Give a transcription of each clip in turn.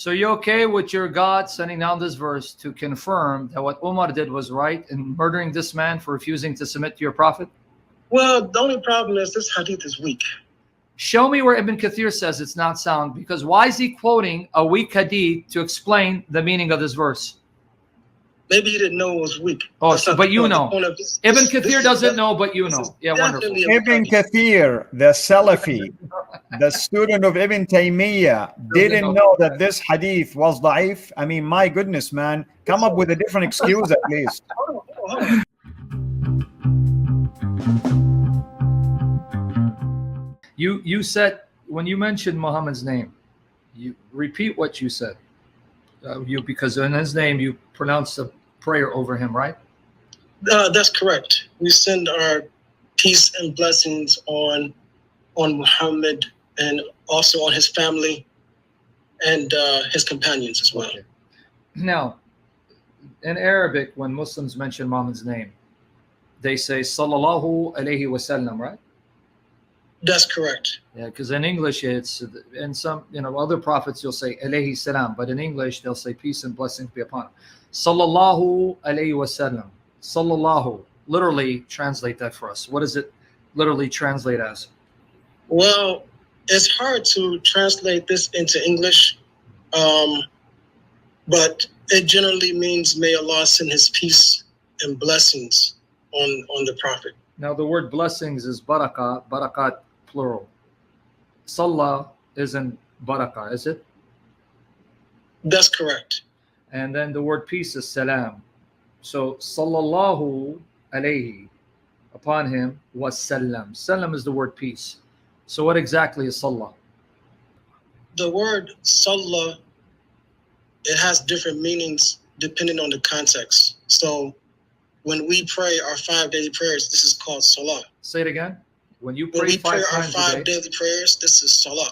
So you okay with your God sending down this verse to confirm that what Umar did was right in murdering this man for refusing to submit to your prophet? Well, the only problem is this hadith is weak. Show me where Ibn Kathir says it's not sound, because why is he quoting a weak hadith to explain the meaning of this verse? Maybe you didn't know it was weak. Oh, so, but you know. Ibn Kathir doesn't know, but you know. Yeah, wonderful. Ibn Kathir, the Salafi, the student of Ibn Taymiyyah, didn't know that this hadith was da'if. I mean, my goodness, man. Come up with a different excuse at least. Hold on. You said, when you mentioned Muhammad's name, you repeat what you said. Because in his name, you pronounced a prayer over him, right? That's correct. We send our peace and blessings on Muhammad and also on his family and his companions as well. Okay. Now, in Arabic, when Muslims mention Muhammad's name, they say Sallallahu Alaihi Wasallam, right? That's correct. Yeah, because in English, it's in some, other prophets, you'll say Alayhi Salam, but in English, they'll say peace and blessings be upon him. Sallallahu Alaihi Wasallam. Sallallahu. Literally translate that for us. What does it literally translate as? Well, it's hard to translate this into English, but it generally means may Allah send his peace and blessings on the Prophet. Now, the word blessings is barakah, barakat plural. Salah isn't barakah, is it? That's correct. And then the word peace is salam. So, sallallahu alayhi, upon him, was salam. Salam is the word peace. So what exactly is salah? The word salah, it has different meanings depending on the context. So when we pray our 5 daily prayers, this is called salah. Say it again. When you When pray we pray five our times 5 a day. daily prayers, this is salah.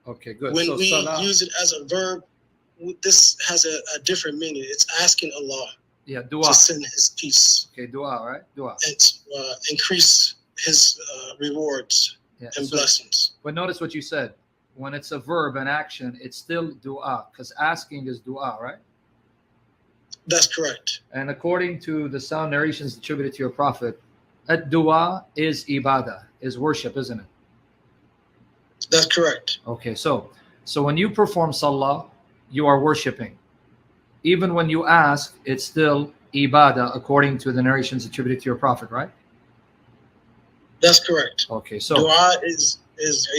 Okay, good. When so we salah, use it as a verb, this has a different meaning. It's asking Allah yeah, dua. to send his peace Okay, dua, right? Dua. and to, increase his rewards Yeah. and So, blessings. but notice what you said. When it's a verb and action, it's still dua, because asking is dua, right? That's correct. And according to the sound narrations attributed to your prophet, ad-dua is ibadah, is worship, isn't it? That's correct. Okay, so when you perform salah, you are worshiping. Even when you ask, it's still ibadah according to the narrations attributed to your prophet, right? That's correct. Okay, so Dua is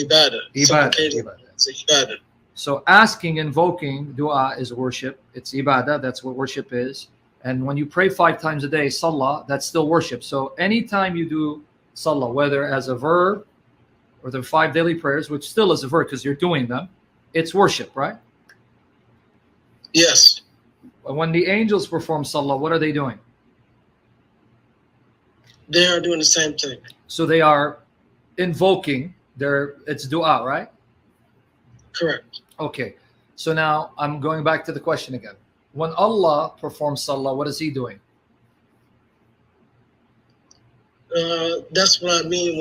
ibadah. Supplicating ibadah. is ibadah. So asking, invoking, dua is worship. It's ibadah. That's what worship is. And when you pray 5 times a day, salah, that's still worship. So anytime you do salah, whether as a verb or the 5 daily prayers, which still is a verb because you're doing them, it's worship, right? Yes. When the angels perform salah, what are they doing? They are doing the same thing. So they are invoking it's dua, right? Correct. Okay. So now I'm going back to the question again. When Allah performs salah, what is he doing? That's what I mean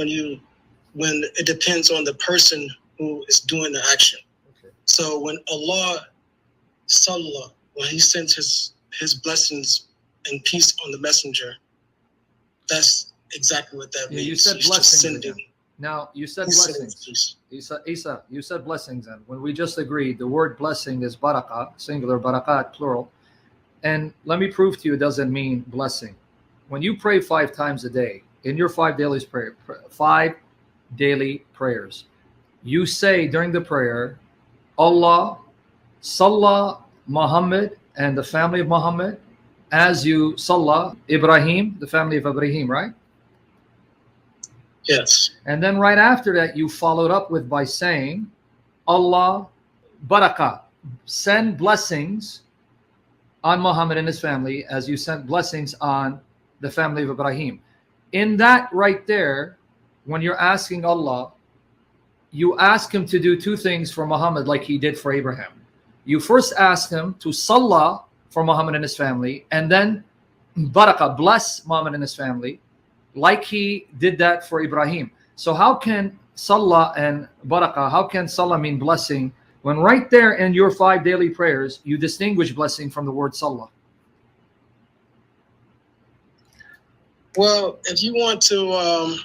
when it depends on the person who is doing the action. Okay. So when Allah salah, when he sends his blessings and peace on the messenger, that's exactly what that means. You said He's just blessings sending. again. Now you said He's sending blessings. peace. Isa, you said blessings, and when we just agreed, the word blessing is barakah, singular, barakat, plural. And let me prove to you it doesn't mean blessing. When you pray 5 times a day, in your 5 daily prayers, you say during the prayer, Allah, Salah Muhammad and the family of Muhammad, as you Salah Ibrahim, the family of Ibrahim, right? Yes. And then right after that, you followed up by saying, Allah, barakah, send blessings on Muhammad and his family as you sent blessings on the family of Ibrahim. In that right there, when you're asking Allah, you ask him to do 2 things for Muhammad like he did for Abraham. You first ask him to salah for Muhammad and his family, and then barakah, bless Muhammad and his family, like he did that for Ibrahim. So how can salah and barakah, how can salah mean blessing when right there in your 5 daily prayers, you distinguish blessing from the word salah? Well, if you want to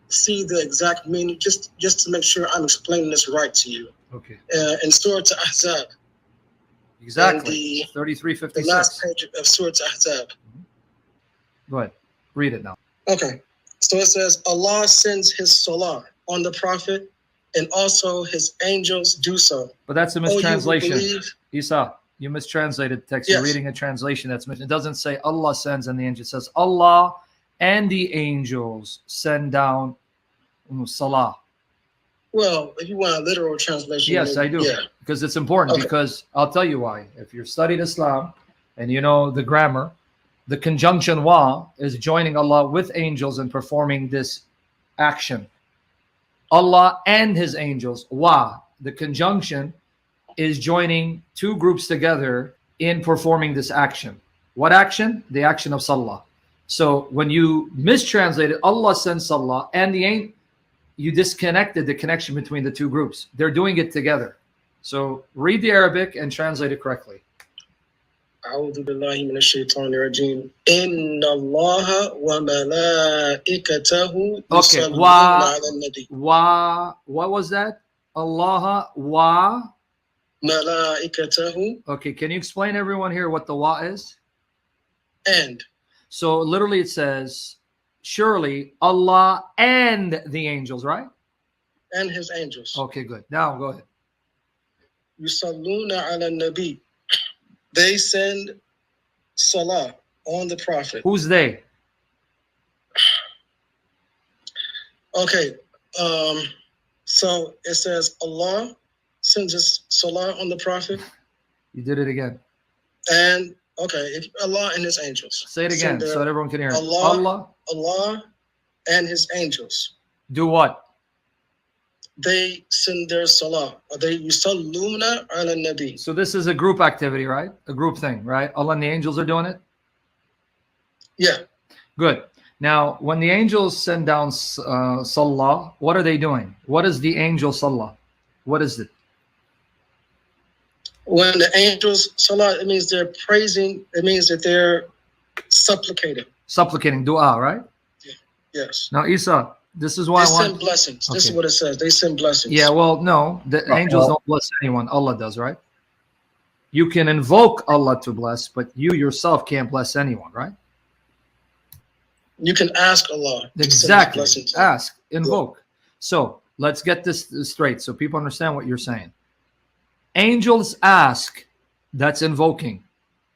see the exact meaning, just to make sure I'm explaining this right to you. Okay. In Surah Ahzab. Exactly. The 3356. last page of Surah Ahzab. Go ahead. Read it now. Okay. So it says, Allah sends his salah on the Prophet, and also his angels do so. But that's a Oh, you who mistranslation. believe- Isa, you mistranslated the text. Yes. You're reading a translation that's it doesn't say Allah sends and the angels. It says Allah and the angels send down salah. Well, if you want a literal translation. Yes, maybe, I do. Yeah. Because it's important. Okay. Because I'll tell you why. If you've studied Islam and you know the grammar, the conjunction wa is joining Allah with angels and performing this action. Allah and his angels, wa, the conjunction is joining 2 groups together in performing this action. What action? The action of salah. So when you mistranslated Allah sends salah and the angel, you disconnected the connection between the 2 groups. They're doing it together. So read the Arabic and translate it correctly. أعوذ بالله من الشيطان الرجيم إن الله وملائكته يصلون على النبي. What was that? Allah wa. ملائكته. Okay, can you explain everyone here what the wa is? And. So literally it says, surely Allah and the angels, right? And his angels. Okay, good. Now go ahead. يصلون على النبي. They send salah on the Prophet. Who's they? Okay. So it says Allah sends his salah on the Prophet. You did it again. And okay, if Allah and his angels. Say it again so that everyone can hear it. Allah and his angels. Do what? They send their salah. They yusalluna ala nabi. So this is a group activity, right? A group thing, right? Allah and the angels are doing it? Yeah. Good. Now, when the angels send down salah, what are they doing? What is the angel salah? What is it? When the angels salah, it means they're praising. It means that they're supplicating. Supplicating, dua, right? Yes. Now, Isa, this is why they I want... send blessings. Okay. This is what it says. They send blessings. Yeah, well, no. The angels don't bless anyone. Allah does, right? You can invoke Allah to bless, but you yourself can't bless anyone, right? You can ask Allah. Exactly. Ask, invoke. So let's get this straight so people understand what you're saying. Angels ask, that's invoking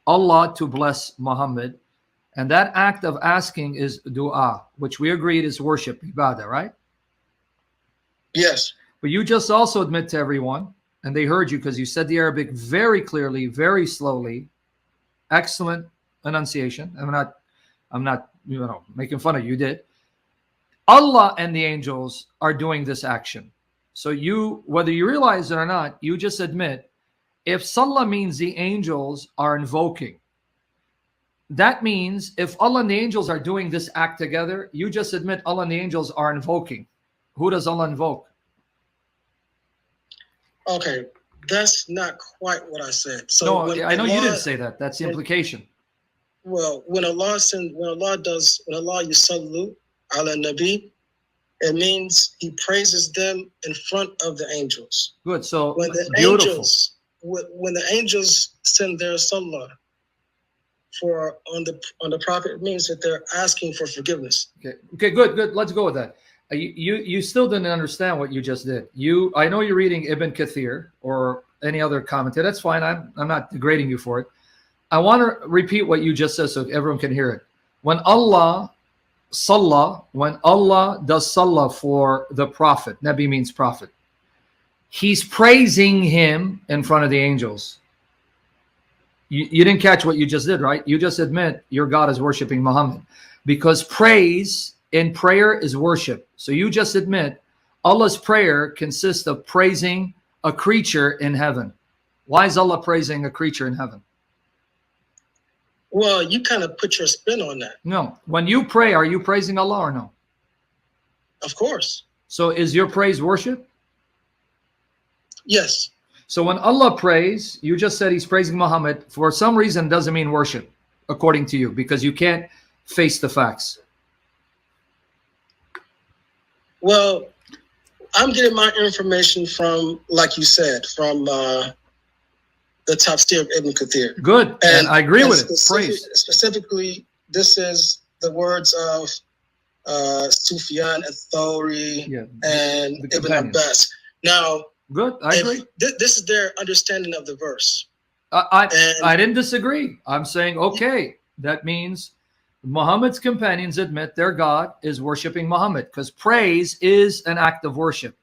Allah to bless Muhammad. And that act of asking is dua, which we agreed is worship, ibadah, right? Yes. But you just also admit to everyone, and they heard you because you said the Arabic very clearly, very slowly. Excellent enunciation. I'm not making fun of you. You did. Allah and the angels are doing this action. So you, whether you realize it or not, you just admit, if salah means the angels are invoking, that means if Allah and the angels are doing this act together, you just admit Allah and the angels are invoking. Who does Allah invoke? Okay, that's not quite what I said. So no, I know you didn't say that. That's the implication. Well, when Allah yusallu ala nabi, it means he praises them in front of the angels. Good. So when the angels send their salah on the Prophet, it means that they're asking for forgiveness. Okay, good. Let's go with that. You still didn't understand what you just did. I know you're reading Ibn Kathir or any other commentator. That's fine. I'm not degrading you for it. I want to repeat what you just said so everyone can hear it. When Allah does salah for the Prophet, Nabi means prophet, he's praising him in front of the angels. You didn't catch what you just did, right? You just admit your God is worshiping Muhammad, because praise in prayer is worship. So you just admit Allah's prayer consists of praising a creature in heaven. Why is Allah praising a creature in heaven? Well, you kind of put your spin on that. No. When you pray, are you praising Allah or no? Of course. So is your praise worship? Yes. So when Allah prays, you just said he's praising Muhammad. For some reason, doesn't mean worship, according to you, because you can't face the facts. Well, I'm getting my information from, like you said, from the tafsir of Ibn Kathir. Good, and I agree with it. Praise. Specifically, this is the words of Sufyan al-Thawri and Ibn Abbas. Now, good, I agree. This is their understanding of the verse. I didn't disagree. I'm saying, okay, that means Muhammad's companions admit their God is worshiping Muhammad, because praise is an act of worship.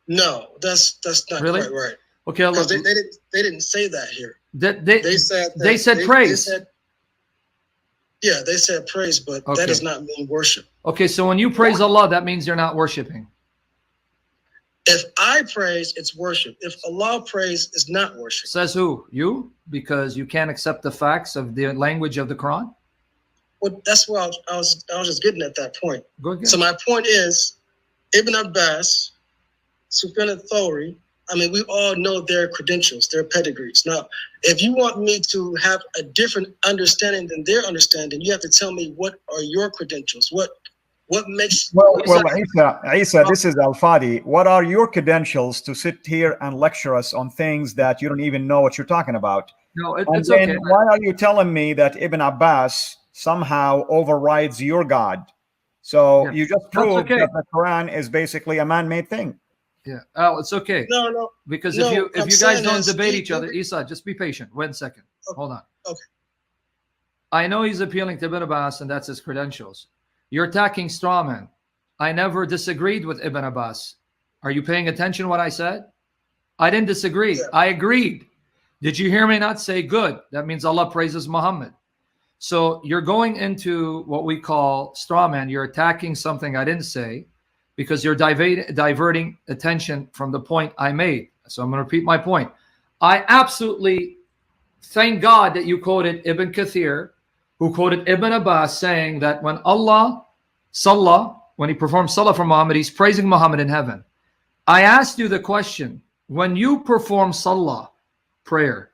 No, that's not really quite right. Okay, because they didn't say that here. They said praise. They said praise, but that does not mean worship. Okay, so when you praise Allah, that means you're not worshiping. If I praise, it's worship. If Allah praise, it's not worship. Says who? You? Because you can't accept the facts of the language of the Quran? Well, that's what I was just getting at that point. Go again. So my point is, Ibn Abbas, Sufyan al-Thawri, I mean, we all know their credentials, their pedigrees. Now, if you want me to have a different understanding than their understanding, you have to tell me what are your credentials. What makes... Well, Isa, this is Al-Fadi. What are your credentials to sit here and lecture us on things that you don't even know what you're talking about? No, it's okay. Why are you telling me that Ibn Abbas somehow overrides your God? So you just proved that the Quran is basically a man-made thing. Yeah. Oh, it's okay. No. Because if you guys don't debate each other, Isa, just be patient. 1 second. Okay. Hold on. Okay. I know he's appealing to Ibn Abbas, and that's his credentials. You're attacking straw man. I never disagreed with Ibn Abbas. Are you paying attention to what I said? I didn't disagree. Yeah. I agreed. Did you hear me not say good? That means Allah praises Muhammad. So you're going into what we call straw man. You're attacking something I didn't say, because you're diverting attention from the point I made. So I'm going to repeat my point. I absolutely thank God that you quoted Ibn Kathir, who quoted Ibn Abbas, saying that when Allah, Salah, when he performs Salah for Muhammad, he's praising Muhammad in heaven. I asked you the question, when you perform Salah, prayer,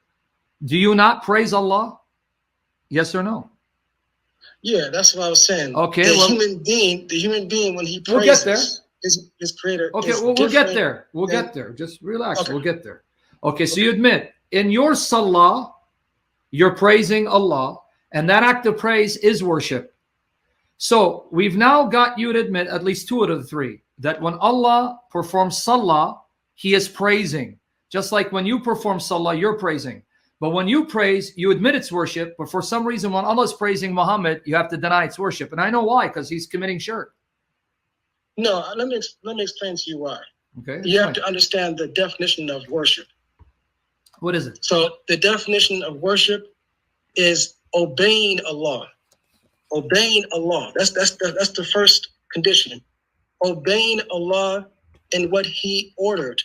do you not praise Allah? Yes or no? Yeah, that's what I was saying. Okay, the human being, when he praises, we'll get there. His creator. Okay, we'll get there. We'll get there. Just relax. Okay. We'll get there. Okay, so you admit in your salah, you're praising Allah, and that act of praise is worship. So we've now got you to admit at least 2 out of the 3 that when Allah performs salah, he is praising. Just like when you perform salah, you're praising. But when you praise, you admit it's worship. But for some reason, when Allah is praising Muhammad, you have to deny it's worship. And I know why, because he's committing shirk. No, let me explain to you why. Okay. You have to understand the definition of worship. What is it? So the definition of worship is obeying Allah. Obeying Allah. That's the first condition. Obeying Allah in what he ordered,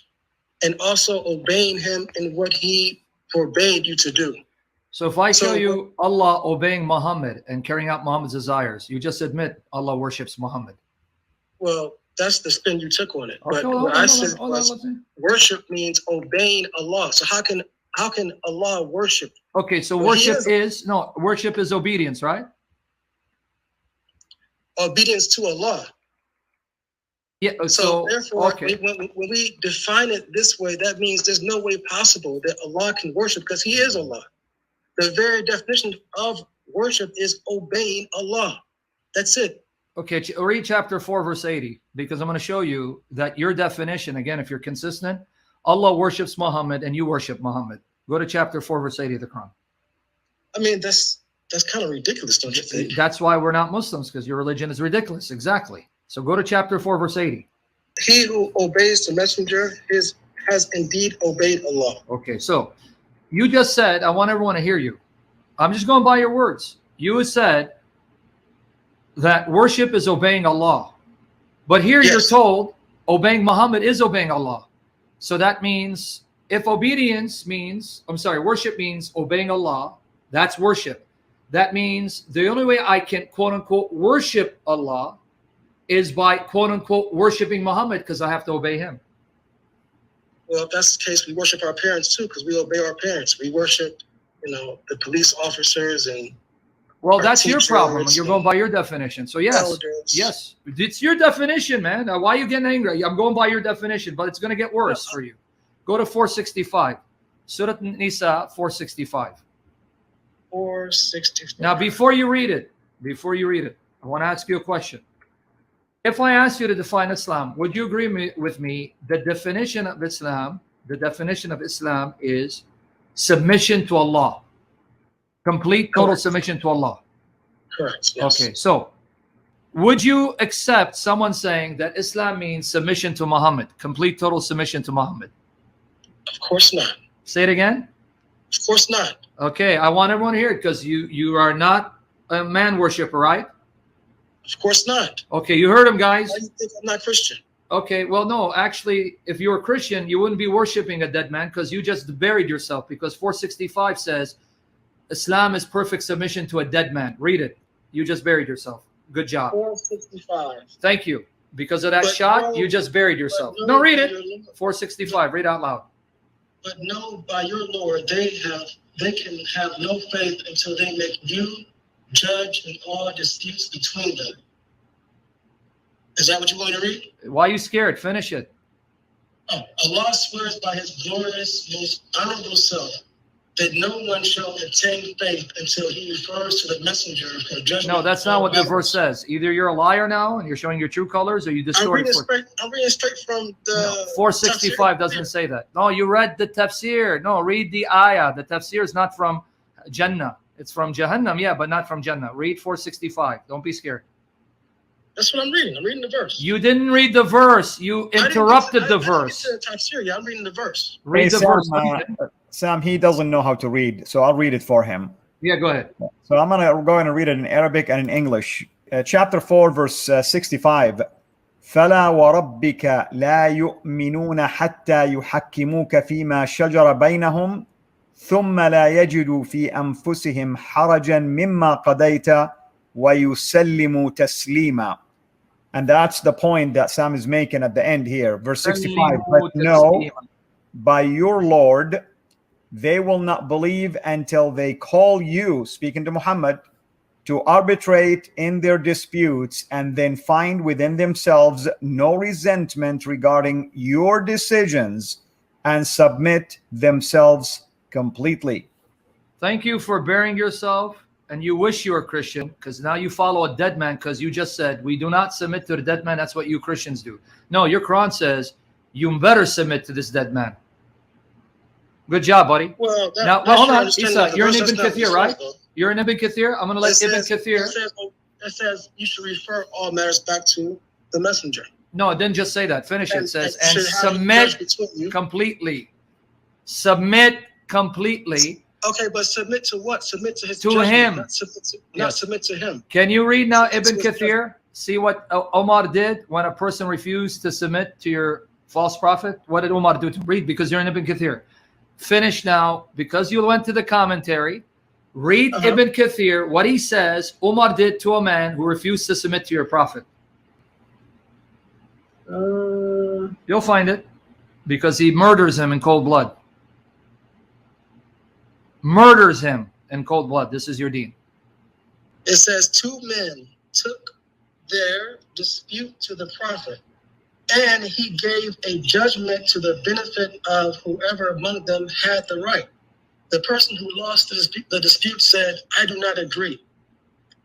and also obeying him in what he forbade you to do. So if I show you Allah obeying Muhammad and carrying out Muhammad's desires, you just admit Allah worships Muhammad. Well, that's the spin you took on it. Okay, but what I said was worship means obeying Allah. So how can Allah worship? Okay, so worship is obedience, right? Obedience to Allah. Yeah. So therefore, when we define it this way, that means there's no way possible that Allah can worship, because he is Allah. The very definition of worship is obeying Allah. That's it. Okay, read chapter 4, verse 80, because I'm going to show you that your definition, again, if you're consistent, Allah worships Muhammad and you worship Muhammad. Go to chapter 4, verse 80 of the Quran. I mean, that's kind of ridiculous, don't you think? That's why we're not Muslims, because your religion is ridiculous. Exactly. So go to chapter 4, verse 80. He who obeys the messenger has indeed obeyed Allah. Okay, so you just said, I want everyone to hear you. I'm just going by your words. You said that worship is obeying Allah. But here you're told obeying Muhammad is obeying Allah. So that means if worship means obeying Allah, that's worship. That means the only way I can quote unquote worship Allah is by quote unquote worshiping Muhammad, because I have to obey him. Well, if that's the case, we worship our parents too, because we obey our parents. We worship, the police officers and Well, our that's your problem. teachers You're going by your definition. So yes, elders. yes, it's your definition, man. Why are you getting angry? I'm going by your definition, but it's going to get worse for you. Go to 465, Surah Nisa 465. 465. Now, before you read it, I want to ask you a question. If I ask you to define Islam, would you agree with me? The definition of Islam is submission to Allah. Complete, total submission to Allah. Correct. Yes. Okay, so would you accept someone saying that Islam means submission to Muhammad, complete, total submission to Muhammad? Of course not. Say it again. Of course not. Okay, I want everyone to hear it because you are not a man worshiper, right? Of course not. Okay, you heard him, guys. Why do you think I'm not Christian? Okay, well, no, actually, if you were Christian, you wouldn't be worshiping a dead man because you just buried yourself, because 465 says Islam is perfect submission to a dead man. Read it. You just buried yourself. Good job. 465. Thank you. Because of that shot, you just buried yourself. No, read it. 465. Read out loud. But no, by your Lord, they can have no faith until they make you judge in all disputes between them. Is that what you want to read? Why are you scared? Finish it. Oh, Allah swears by his glorious, most honorable self that no one shall obtain faith until he refers to the messenger for judgment. No, that's not what the verse says. Either you're a liar now and you're showing your true colors, or you distorted. I'm reading straight from the. No, 465 doesn't say that. No, you read the tafsir. No, read the ayah. The tafsir is not from Jannah. It's from Jahannam, yeah, but not from Jannah. Read 465. Don't be scared. That's what I'm reading. I'm reading the verse. You didn't read the verse. You interrupted the verse. I'm reading the verse. Read the verse. Sam, he doesn't know how to read, so I'll read it for him. Yeah, go ahead. So I'm going to go and read it in Arabic and in English. Chapter 4, verse 65. فَلَا وَرَبِّكَ لَا يُؤْمِنُونَ حَتَّى يُحَكِّمُوكَ فِيمَا شَجَرَ بَيْنَهُمْ ثُمَّ لَا يَجِدُوا فِي أَنفُسِهِمْ حَرَجًا مِمَّا قَضَيْتَ وَيُسَلِّمُوا تَسْلِيمًا. And that's the point that Sam is making at the end here. Verse 65. But no, by your Lord, they will not believe until they call you, speaking to Muhammad, to arbitrate in their disputes and then find within themselves no resentment regarding your decisions and submit themselves completely. Thank you for bearing yourself. And you wish you were Christian, because now you follow a dead man, because you just said, we do not submit to the dead man. That's what you Christians do. No, your Quran says, you better submit to this dead man. Good job, buddy. Well, hold on, Isa, you're in Ibn Kathir, right? You're in Ibn Kathir? I'm going to let Ibn Kathir. It says you should refer all matters back to the messenger. No, it didn't just say that. Finish it. It says, and submit completely. Submit completely. Okay, but submit to what? Submit to his judgment, him. Not submit to him. Can you read now Ibn Kathir? See what Omar did when a person refused to submit to your false prophet? What did Omar do? To read, because you're in Ibn Kathir. Finish now, because you went to the commentary. Read Ibn Kathir, what he says Omar did to a man who refused to submit to your prophet. You'll find it, because he murders him in cold blood. Murders him in cold blood. This is your deen. It says 2 men took their dispute to the prophet, and he gave a judgment to the benefit of whoever among them had the right. The person who lost the dispute said, I do not agree.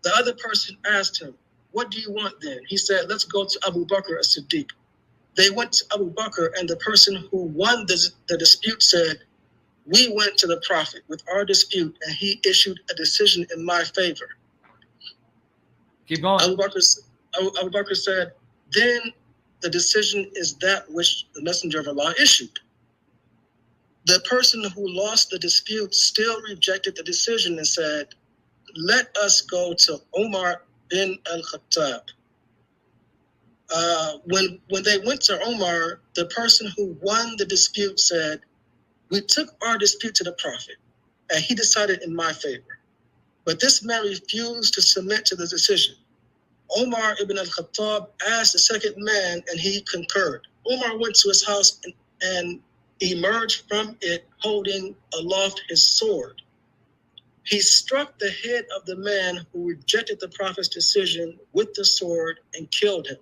The other person asked him, what do you want then? He said, let's go to Abu Bakr as-Siddiq. They went to Abu Bakr, and the person who won the dispute said, we went to the prophet with our dispute, and he issued a decision in my favor. Keep going. Abu Bakr said, then the decision is that which the messenger of Allah issued. The person who lost the dispute still rejected the decision and said, let us go to Umar bin al-Khattab. When they went to Umar, the person who won the dispute said, we took our dispute to the prophet, and he decided in my favor. But this man refused to submit to the decision. Umar ibn al-Khattab asked the second man, and he concurred. Umar went to his house and emerged from it holding aloft his sword. He struck the head of the man who rejected the prophet's decision with the sword and killed him.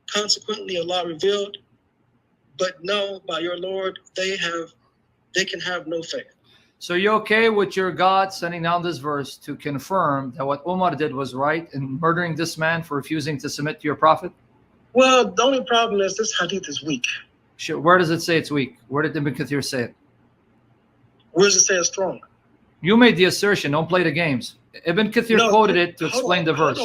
Consequently, Allah revealed, but no, by your Lord, they can have no faith. So you okay with your God sending down this verse to confirm that what Umar did was right in murdering this man for refusing to submit to your prophet? Well, the only problem is this hadith is weak. Sure. Where does it say it's weak? Where did Ibn Kathir say it? Where does it say it's strong? You made the assertion. Don't play the games. Ibn Kathir quoted it to explain the verse.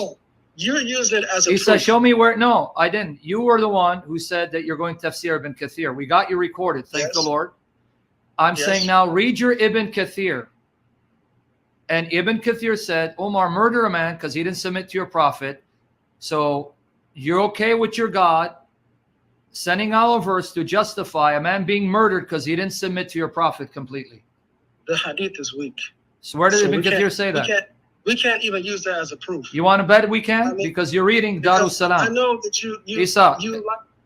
You're using it as a He proof. said, show me where. No, I didn't. You were the one who said that you're going to tafsir Ibn Kathir. We got you recorded. Thank the Lord. I'm saying now, read your Ibn Kathir. And Ibn Kathir said, Omar murdered a man because he didn't submit to your prophet. So you're okay with your God sending out a verse to justify a man being murdered because he didn't submit to your prophet completely. The hadith is weak. So where did Ibn Kathir say that? We can't even use that as a proof. You want to bet we can? Because you're reading Darus Salam. I know that Isa,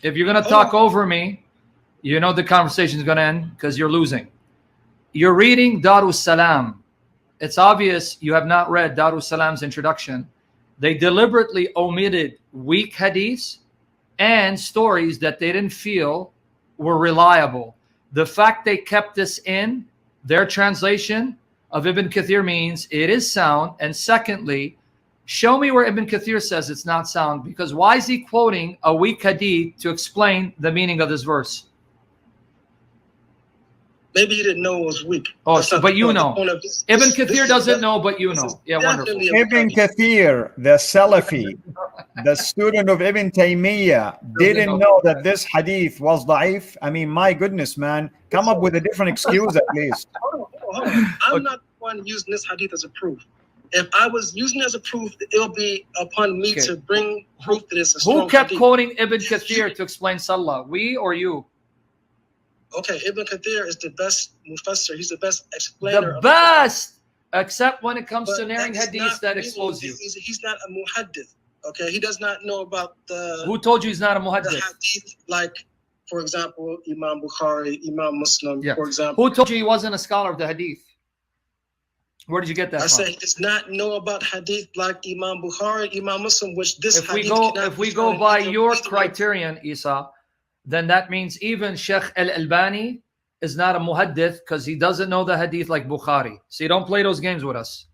if you're going to talk over me, you know the conversation is going to end because you're losing. You're reading Darus Salam. It's obvious you have not read Darus Salam's introduction. They deliberately omitted weak hadiths and stories that they didn't feel were reliable. The fact they kept this in their translation of Ibn Kathir means it is sound. And secondly, show me where Ibn Kathir says it's not sound, because why is he quoting a weak hadith to explain the meaning of this verse? Maybe you didn't know it was weak. Oh, so, but you know. Ibn Kathir doesn't know, but you know. Yeah, wonderful. Ibn Kathir, the Salafi, the student of Ibn Taymiyyah, didn't know that this hadith was da'if. I mean, my goodness, man. Come up with a different excuse at least. Hold on. I'm not the one using this hadith as a proof. If I was using it as a proof, it'll be upon me to bring proof that it's a strong Who kept hadith. quoting Ibn Kathir to explain Salah? We or you? Okay, Ibn Kathir is the best mufassir. He's the best explainer. The best, except when it comes But to narrating that's hadiths not that really- expose you. He's not a muhaddith. Okay, he does not know about the Who told you he's not a the muhaddith? hadith, like, for example, Imam Bukhari, Imam Muslim, Yeah. for example. Who told you he wasn't a scholar of the hadith? Where did you get that I from? say he does not know about hadith like Imam Bukhari, Imam Muslim, which this If we hadith go, cannot if we be go found by either- your either way. criterion, Isa, then that means even Sheikh Al-Albani is not a muhaddith because he doesn't know the hadith like Bukhari. So you don't play those games with us.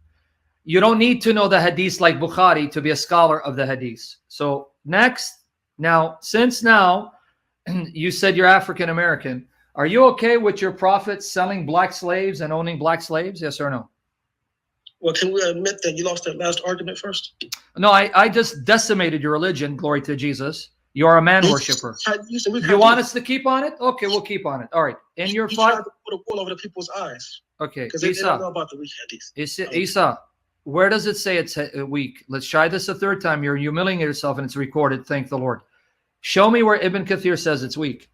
You don't need to know the hadith like Bukhari to be a scholar of the hadith. So next, since you said you're African American, are you okay with your prophet selling black slaves and owning black slaves? Yes or no? Well, can we admit that you lost that last argument first? No, I just decimated your religion. Glory to Jesus. You are a man worshiper. You want us to keep on it? Okay, we'll keep on it. All right. In your you fight. tried to put a wool over the people's eyes. Okay, Because they don't know Isa. about the weak hadith. Isa, where does it say it's weak? Let's try this a third time. You're humiliating yourself and it's recorded. Thank the Lord. Show me where Ibn Kathir says it's weak.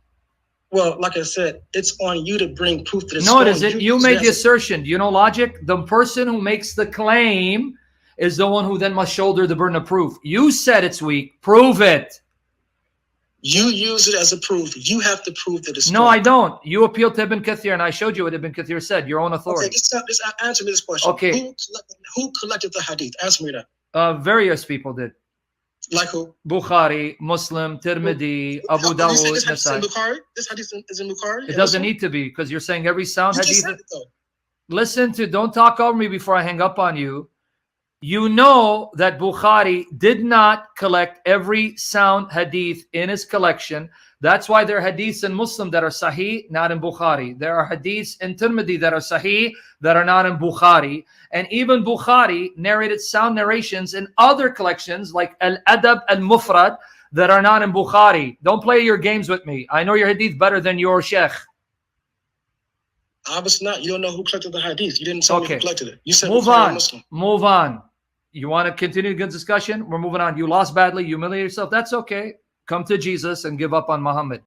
Well, like I said, it's on you to bring proof that it's No, it strong. isn't. You made the assertion. Do you know logic? The person who makes the claim is the one who then must shoulder the burden of proof. You said it's weak. Prove it. You use it as a proof. You have to prove that it's No, strong. I don't. You appealed to Ibn Kathir and I showed you what Ibn Kathir said. Your own authority. Okay, just answer me this question. Okay. Who collected the hadith? Answer me that. Various people did. Like who? Bukhari, Muslim, Tirmidhi, Abu You say Dawud, this hadith is in Nasai. Bukhari? This hadith is in Bukhari? It doesn't need to be because you're saying every sound You just hadith. said it, though. Listen to, don't talk over me before I hang up on you. You know that Bukhari did not collect every sound hadith in his collection. That's why there are hadiths in Muslim that are sahih, not in Bukhari. There are hadiths in Tirmidhi that are sahih, that are not in Bukhari. And even Bukhari narrated sound narrations in other collections like Al-Adab Al-Mufrad that are not in Bukhari. Don't play your games with me. I know your hadith better than your sheikh. Obviously not. You don't know who collected the hadith. You didn't tell me who collected it. You said Move Bukhari on. Muslim. Move on. You want to continue the good discussion? We're moving on. You lost badly. You humiliate yourself. That's okay. Come to Jesus and give up on Muhammad.